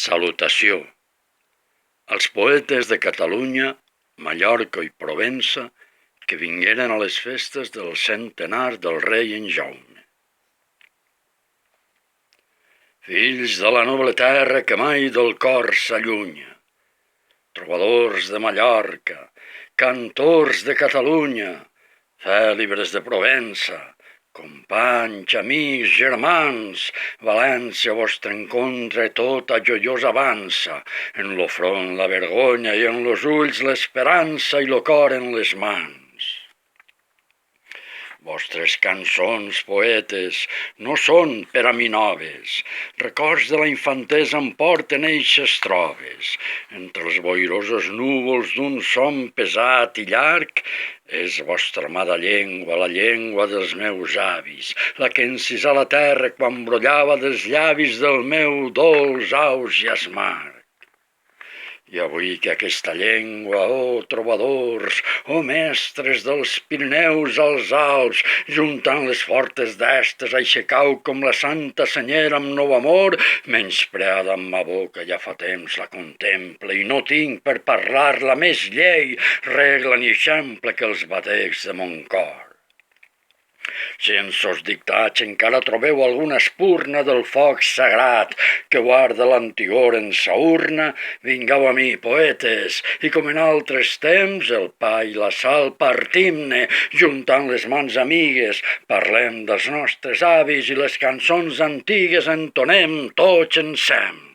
Salutació. Els poetes de Catalunya, Mallorca i Provença que vingueren a les festes del centenar del rei en Jaume. Fills de la noble terra que mai del cor s'allunya, trobadors de Mallorca, cantors de Catalunya, cèlebres de Provença, companys, amics, germans, València, vostre encontre tota joiós avança, en lo front la vergonya i en los ulls l'esperança i lo cor en les mans. Vostres cançons, poetes, no són per a mi noves, records de la infantesa em porten eixes trobes. Entre els boirosos núvols d'un son pesat i llarg, és vostra amada llengua, la llengua dels meus avis, la que encisà la terra quan brollava dels llavis del meu dolç aus i esmarg. I avui que aquesta llengua, trobadors, mestres dels Pirineus als Alps, juntant les fortes d'estes, aixecau com la Santa Senyera amb nou amor, menyspreada amb ma boca ja fa temps la contemple i no tinc per parlar-la més llei, regla ni exemple que els batecs de mon cor. Si en sos dictats encara trobeu alguna espurna del foc sagrat que guarda l'antigor en sa urna, vingueu a mi, poetes, i com en altres temps, el pa i la sal partim-ne, juntant les mans amigues, parlem dels nostres avis i les cançons antigues entonem tots ensemble.